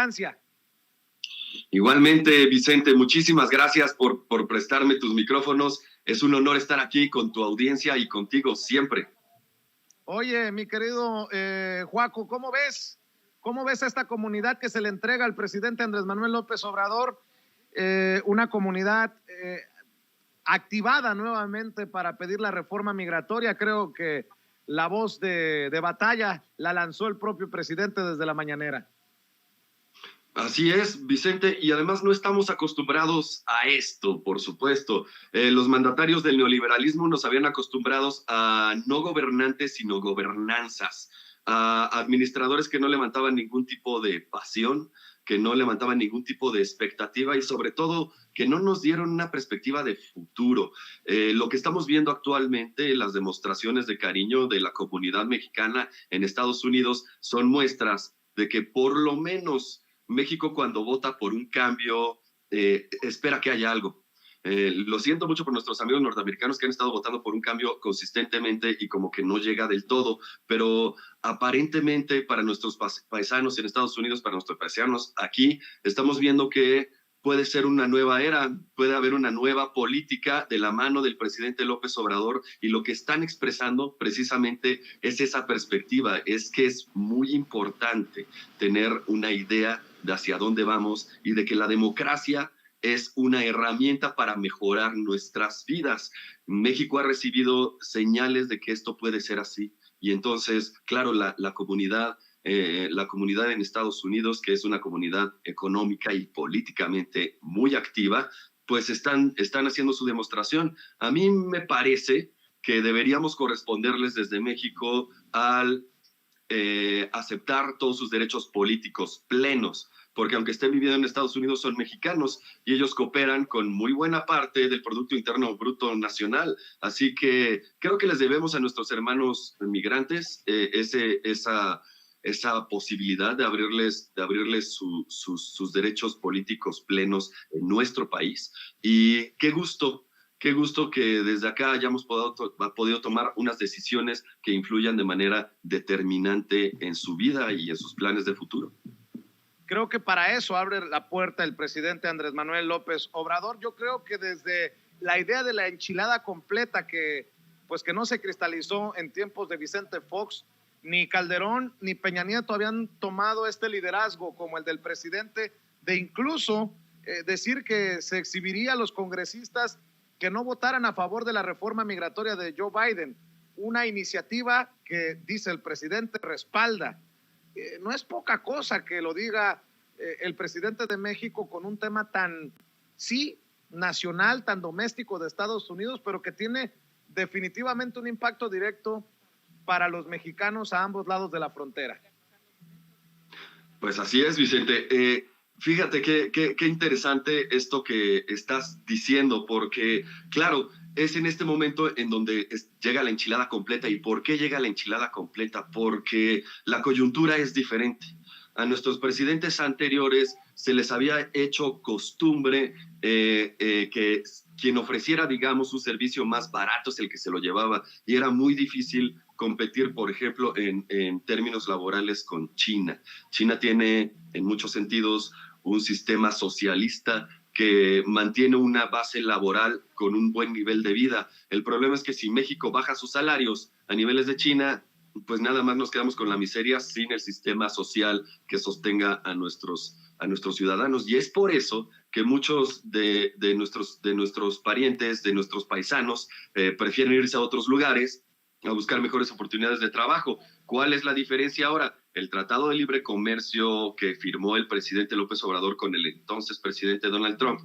distancia. Igualmente, Vicente, muchísimas gracias por prestarme tus micrófonos. Es un honor estar aquí con tu audiencia y contigo siempre. Oye, mi querido Joaco, ¿cómo ves? ¿Cómo ves a esta comunidad que se le entrega al presidente Andrés Manuel López Obrador? Una comunidad activada nuevamente para pedir la reforma migratoria. Creo que la voz de batalla la lanzó el propio presidente desde la mañanera. Así es, Vicente, y además no estamos acostumbrados a esto, por supuesto. Los mandatarios del neoliberalismo nos habían acostumbrados a no gobernantes, sino gobernanzas, a administradores que no levantaban ningún tipo de pasión, que no levantaban ningún tipo de expectativa y sobre todo que no nos dieron una perspectiva de futuro. Lo que estamos viendo actualmente, las demostraciones de cariño de la comunidad mexicana en Estados Unidos son muestras de que por lo menos México cuando vota por un cambio espera que haya algo. Lo siento mucho por nuestros amigos norteamericanos que han estado votando por un cambio consistentemente y como que no llega del todo, pero aparentemente para nuestros paisanos en Estados Unidos, para nuestros paisanos aquí, estamos viendo que puede ser una nueva era, puede haber una nueva política de la mano del presidente López Obrador y lo que están expresando precisamente es esa perspectiva, es que es muy importante tener una idea de hacia dónde vamos y de que la democracia es una herramienta para mejorar nuestras vidas. México ha recibido señales de que esto puede ser así y entonces, claro, la comunidad en Estados Unidos, que es una comunidad económica y políticamente muy activa, pues están haciendo su demostración. A mí me parece que deberíamos corresponderles desde México al aceptar todos sus derechos políticos plenos, porque aunque estén viviendo en Estados Unidos son mexicanos y ellos cooperan con muy buena parte del Producto Interno Bruto Nacional. Así que creo que les debemos a nuestros hermanos migrantes esa posibilidad de abrirles sus derechos políticos plenos en nuestro país. Y qué gusto que desde acá hayamos podido tomar unas decisiones que influyan de manera determinante en su vida y en sus planes de futuro. Creo que para eso abre la puerta el presidente Andrés Manuel López Obrador. Yo creo que desde la idea de la enchilada completa que no se cristalizó en tiempos de Vicente Fox, ni Calderón ni Peña Nieto habían tomado este liderazgo como el del presidente, de incluso decir que se exhibiría a los congresistas que no votaran a favor de la reforma migratoria de Joe Biden, una iniciativa que, dice el presidente, respalda. No es poca cosa que lo diga el presidente de México con un tema tan, sí, nacional, tan doméstico de Estados Unidos, pero que tiene definitivamente un impacto directo para los mexicanos a ambos lados de la frontera. Pues así es, Vicente. Fíjate qué interesante esto que estás diciendo, porque, claro, es en este momento en donde llega la enchilada completa. ¿Y por qué llega la enchilada completa? Porque la coyuntura es diferente. A nuestros presidentes anteriores se les había hecho costumbre que quien ofreciera, digamos, un servicio más barato es el que se lo llevaba, y era muy difícil competir, por ejemplo, en términos laborales con China. China tiene, en muchos sentidos, un sistema socialista que mantiene una base laboral con un buen nivel de vida. El problema es que si México baja sus salarios a niveles de China, pues nada más nos quedamos con la miseria sin el sistema social que sostenga a nuestros ciudadanos. Y es por eso que muchos de nuestros parientes, de nuestros paisanos, prefieren irse a otros lugares a buscar mejores oportunidades de trabajo. ¿Cuál es la diferencia ahora? El Tratado de Libre Comercio que firmó el presidente López Obrador con el entonces presidente Donald Trump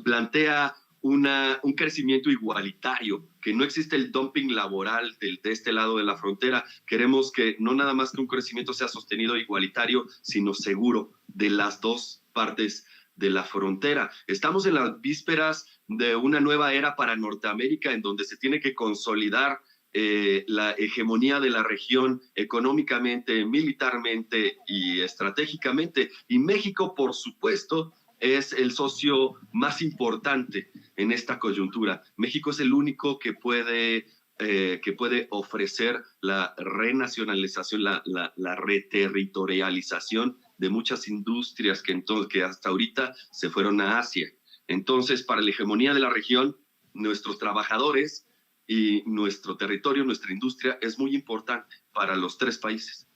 plantea un crecimiento igualitario, que no existe el dumping laboral de este lado de la frontera. Queremos que no nada más que un crecimiento sea sostenido igualitario, sino seguro de las dos partes de la frontera. Estamos en las vísperas de una nueva era para Norteamérica en donde se tiene que consolidar la hegemonía de la región económicamente, militarmente y estratégicamente. Y México, por supuesto, es el socio más importante en esta coyuntura. México es el único que puede ofrecer la renacionalización, la reterritorialización de muchas industrias que hasta ahorita se fueron a Asia. Entonces, para la hegemonía de la región, nuestros trabajadores y nuestro territorio, nuestra industria es muy importante para los tres países.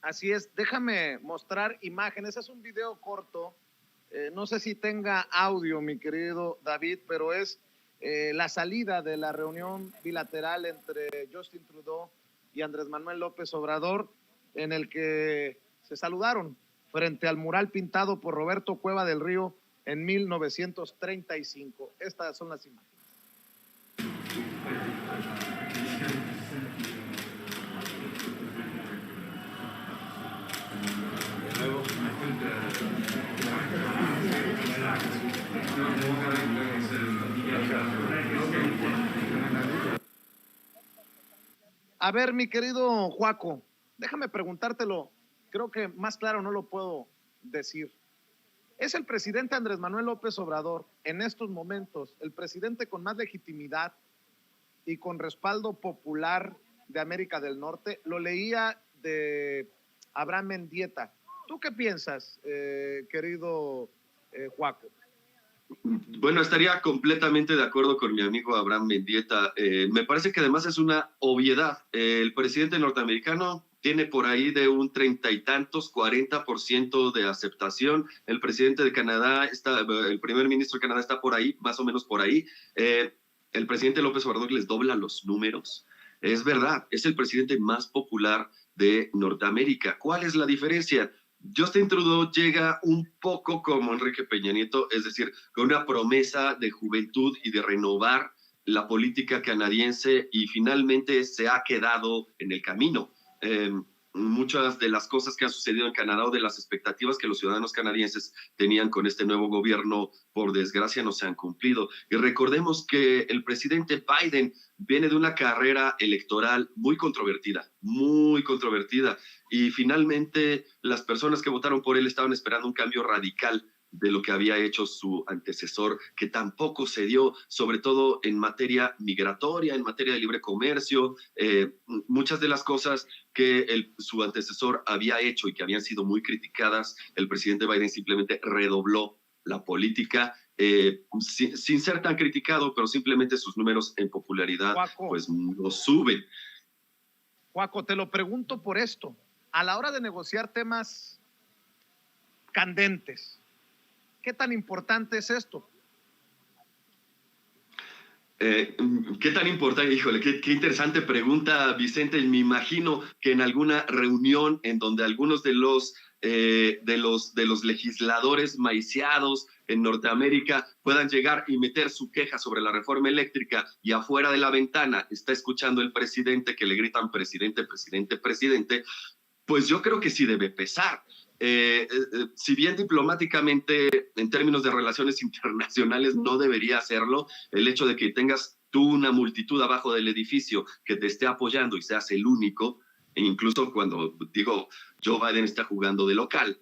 Así es, déjame mostrar imágenes, es un video corto, no sé si tenga audio, mi querido David, pero es la salida de la reunión bilateral entre Justin Trudeau y Andrés Manuel López Obrador, en el que se saludaron frente al mural pintado por Roberto Cueva del Río en 1935. Estas son las imágenes. A ver, mi querido Joaco, déjame preguntártelo, creo que más claro no lo puedo decir. ¿Es el presidente Andrés Manuel López Obrador en estos momentos el presidente con más legitimidad y con respaldo popular de América del Norte? Lo leía de Abraham Mendieta. ¿Tú qué piensas, querido Joaco? Bueno, estaría completamente de acuerdo con mi amigo Abraham Mendieta. Me parece que además es una obviedad. El presidente norteamericano tiene por ahí de un 30 y tantos, 40% de aceptación. El presidente de Canadá, el primer ministro de Canadá está por ahí, más o menos por ahí. El presidente López Obrador les dobla los números. Es verdad, es el presidente más popular de Norteamérica. ¿Cuál es la diferencia? Justin Trudeau llega un poco como Enrique Peña Nieto, es decir, con una promesa de juventud y de renovar la política canadiense, y finalmente se ha quedado en el camino. Muchas de las cosas que han sucedido en Canadá o de las expectativas que los ciudadanos canadienses tenían con este nuevo gobierno, por desgracia, no se han cumplido. Y recordemos que el presidente Biden viene de una carrera electoral muy controvertida, y finalmente las personas que votaron por él estaban esperando un cambio radical de lo que había hecho su antecesor, que tampoco se dio, sobre todo en materia migratoria, en materia de libre comercio. Muchas de las cosas que su antecesor había hecho y que habían sido muy criticadas, el presidente Biden simplemente redobló la política, sin ser tan criticado, pero simplemente sus números en popularidad Joaco, pues no suben. Joaco, te lo pregunto por esto. A la hora de negociar temas candentes, ¿qué tan importante es esto? ¿Qué tan importante? Híjole, qué interesante pregunta, Vicente. Me imagino que en alguna reunión en donde algunos de los legisladores maiciados en Norteamérica puedan llegar y meter su queja sobre la reforma eléctrica, y afuera de la ventana está escuchando el presidente que le gritan presidente, presidente, presidente, pues yo creo que sí debe pesar. Si bien diplomáticamente, en términos de relaciones internacionales, no debería hacerlo, el hecho de que tengas tú una multitud abajo del edificio que te esté apoyando y seas el único, e incluso cuando digo Joe Biden está jugando de local,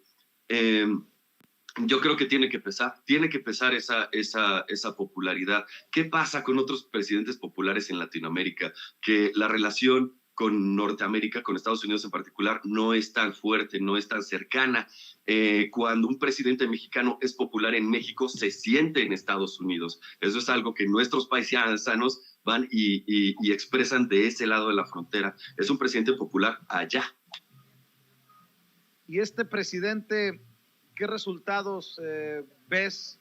yo creo que tiene que pesar esa popularidad. ¿Qué pasa con otros presidentes populares en Latinoamérica? Que la relación con Norteamérica, con Estados Unidos en particular, no es tan fuerte, no es tan cercana. Cuando un presidente mexicano es popular en México, se siente en Estados Unidos. Eso es algo que nuestros paisanos van y expresan de ese lado de la frontera. Es un presidente popular allá. ¿Y este presidente qué resultados ves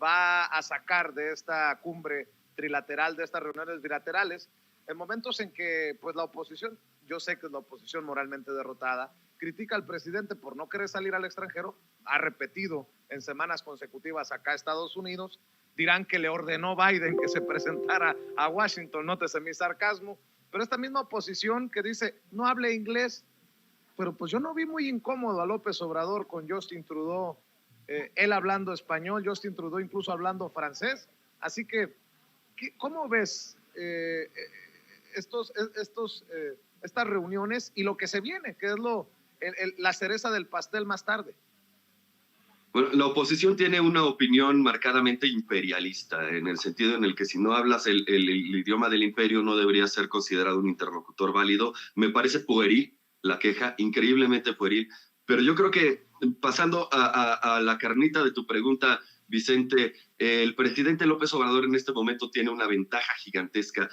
va a sacar de esta cumbre trilateral, de estas reuniones bilaterales, en momentos en que pues la oposición, yo sé que es la oposición moralmente derrotada, critica al presidente por no querer salir al extranjero? Ha repetido en semanas consecutivas acá a Estados Unidos, dirán que le ordenó Biden que se presentara a Washington, nótese mi sarcasmo, pero esta misma oposición que dice no hable inglés, pero pues yo no vi muy incómodo a López Obrador con Justin Trudeau, él hablando español, Justin Trudeau incluso hablando francés, así que ¿cómo ves estas reuniones y lo que se viene, que es la cereza del pastel más tarde? Bueno, la oposición tiene una opinión marcadamente imperialista, en el sentido en el que si no hablas el idioma del imperio no deberías ser considerado un interlocutor válido. Me parece pueril la queja, increíblemente pueril, Pero yo creo que pasando a la carnita de tu pregunta, Vicente, el presidente López Obrador en este momento tiene una ventaja gigantesca.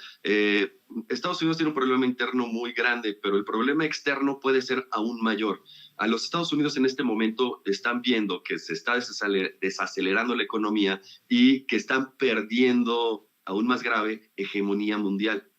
Estados Unidos tiene un problema interno muy grande, pero el problema externo puede ser aún mayor. A los Estados Unidos en este momento están viendo que se está desacelerando la economía y que están perdiendo, aún más grave, hegemonía mundial.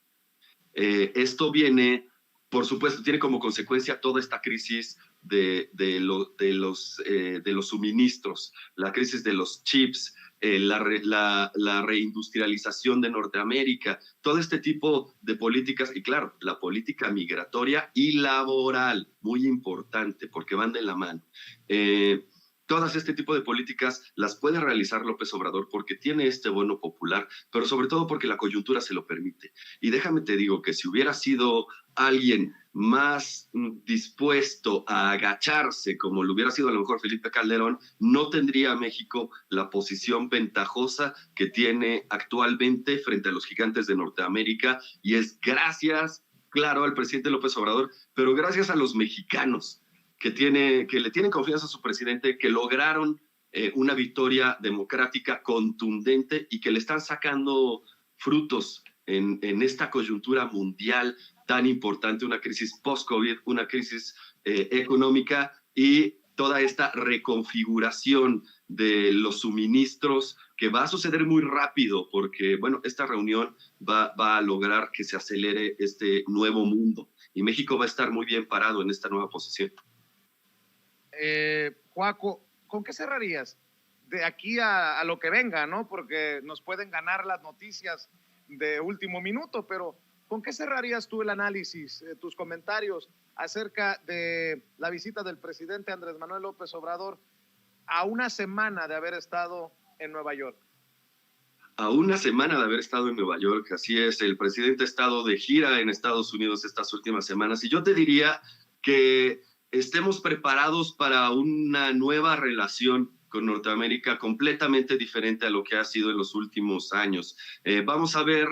Esto viene, por supuesto, tiene como consecuencia toda esta crisis de los suministros, la crisis de los chips, la reindustrialización de Norteamérica, todo este tipo de políticas, y claro, la política migratoria y laboral, muy importante, porque van de la mano. Todas este tipo de políticas las puede realizar López Obrador porque tiene este bono popular, pero sobre todo porque la coyuntura se lo permite. Y déjame te digo que si hubiera sido alguien más dispuesto a agacharse, como lo hubiera sido a lo mejor Felipe Calderón, no tendría México la posición ventajosa que tiene actualmente frente a los gigantes de Norteamérica, y es gracias, claro, al presidente López Obrador, pero gracias a los mexicanos que le tienen confianza a su presidente, que lograron una victoria democrática contundente y que le están sacando frutos en esta coyuntura mundial tan importante, una crisis post-COVID, una crisis económica y toda esta reconfiguración de los suministros que va a suceder muy rápido porque, bueno, esta reunión va a lograr que se acelere este nuevo mundo y México va a estar muy bien parado en esta nueva posición. Joaco, ¿con qué cerrarías de aquí a lo que venga, ¿no? Porque nos pueden ganar las noticias de último minuto, pero ¿con qué cerrarías tú el análisis, tus comentarios acerca de la visita del presidente Andrés Manuel López Obrador a una semana de haber estado en Nueva York? A una semana de haber estado en Nueva York, así es, el presidente ha estado de gira en Estados Unidos estas últimas semanas y yo te diría que estemos preparados para una nueva relación con Norteamérica completamente diferente a lo que ha sido en los últimos años. Vamos a ver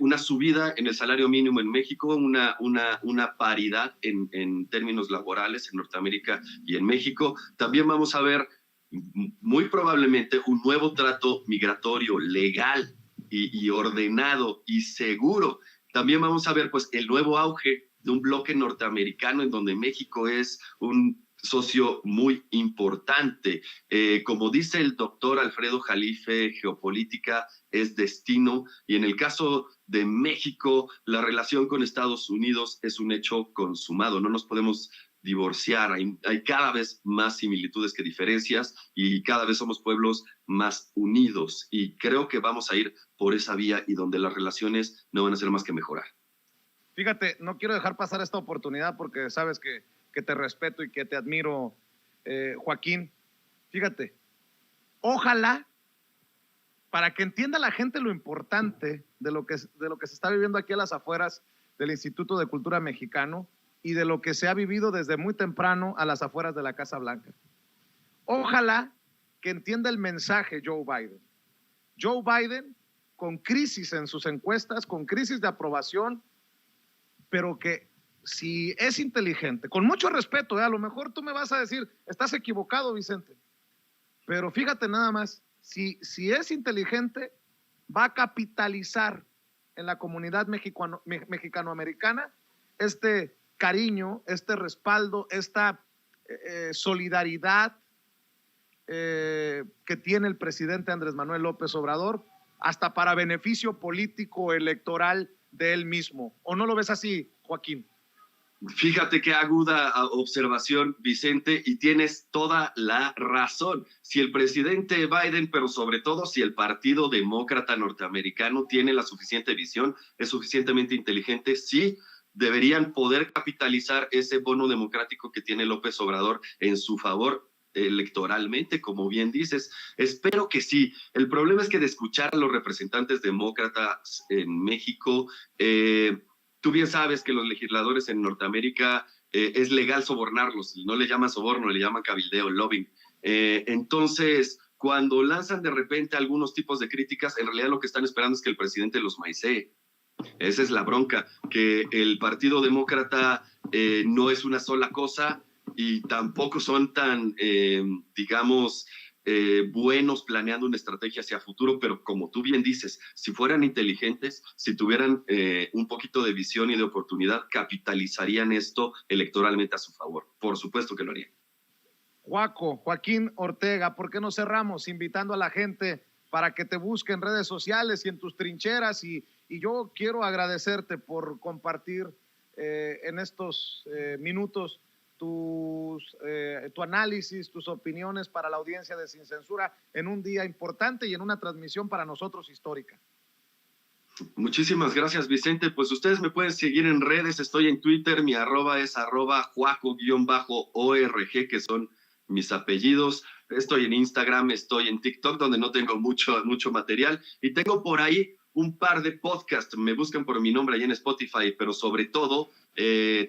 una subida en el salario mínimo en México, una paridad en términos laborales en Norteamérica y en México. También vamos a ver muy probablemente un nuevo trato migratorio legal y ordenado y seguro. También vamos a ver pues el nuevo auge de un bloque norteamericano en donde México es un socio muy importante. Como dice el doctor Alfredo Jalife, geopolítica es destino, y en el caso de México, la relación con Estados Unidos es un hecho consumado, no nos podemos divorciar, hay cada vez más similitudes que diferencias y cada vez somos pueblos más unidos y creo que vamos a ir por esa vía y donde las relaciones no van a ser más que mejorar. Fíjate, no quiero dejar pasar esta oportunidad porque sabes que te respeto y que te admiro, Joaquín. Fíjate, ojalá, para que entienda la gente lo importante de lo que se está viviendo aquí a las afueras del Instituto de Cultura Mexicano y de lo que se ha vivido desde muy temprano a las afueras de la Casa Blanca. Ojalá que entienda el mensaje Joe Biden. Joe Biden, con crisis en sus encuestas, con crisis de aprobación, pero que si es inteligente, con mucho respeto, a lo mejor tú me vas a decir, estás equivocado, Vicente, pero fíjate nada más, si es inteligente, va a capitalizar en la comunidad mexicanoamericana este cariño, este respaldo, esta solidaridad que tiene el presidente Andrés Manuel López Obrador, hasta para beneficio político electoral de él mismo. ¿O no lo ves así, Joaquín? Fíjate qué aguda observación, Vicente, y tienes toda la razón. Si el presidente Biden, pero sobre todo si el Partido Demócrata Norteamericano tiene la suficiente visión, es suficientemente inteligente, sí deberían poder capitalizar ese bono democrático que tiene López Obrador en su favor electoralmente, como bien dices. Espero que sí. El problema es que de escuchar a los representantes demócratas en México, tú bien sabes que los legisladores en Norteamérica es legal sobornarlos, no le llaman soborno, le llaman cabildeo, lobbying. Entonces, cuando lanzan de repente algunos tipos de críticas, en realidad lo que están esperando es que el presidente los maicee. Esa es la bronca, que el Partido Demócrata no es una sola cosa y tampoco son tan, digamos, buenos planeando una estrategia hacia futuro, pero como tú bien dices, si fueran inteligentes, si tuvieran un poquito de visión y de oportunidad, capitalizarían esto electoralmente a su favor. Por supuesto que lo harían. Joaquín Ortega, ¿por qué no cerramos invitando a la gente para que te busque en redes sociales y en tus trincheras? Y yo quiero agradecerte por compartir en estos minutos tu análisis, tus opiniones para la audiencia de Sin Censura en un día importante y en una transmisión para nosotros histórica. Muchísimas gracias, Vicente. Pues ustedes me pueden seguir en redes. Estoy en Twitter, mi arroba es @juaco_org, que son mis apellidos. Estoy en Instagram, estoy en TikTok, donde no tengo mucho material. Y tengo por ahí un par de podcasts. Me buscan por mi nombre ahí en Spotify, pero sobre todo,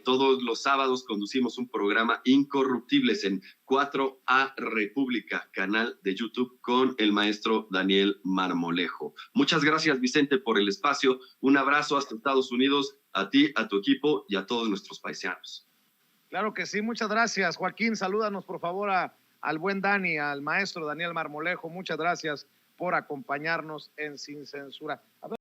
todos los sábados conducimos un programa Incorruptibles en 4A República, canal de YouTube, con el maestro Daniel Marmolejo. Muchas gracias, Vicente, por el espacio. Un abrazo hasta Estados Unidos, a ti, a tu equipo y a todos nuestros paisanos. Claro que sí, muchas gracias, Joaquín. Salúdanos, por favor, al buen Dani, al maestro Daniel Marmolejo. Muchas gracias por acompañarnos en Sin Censura.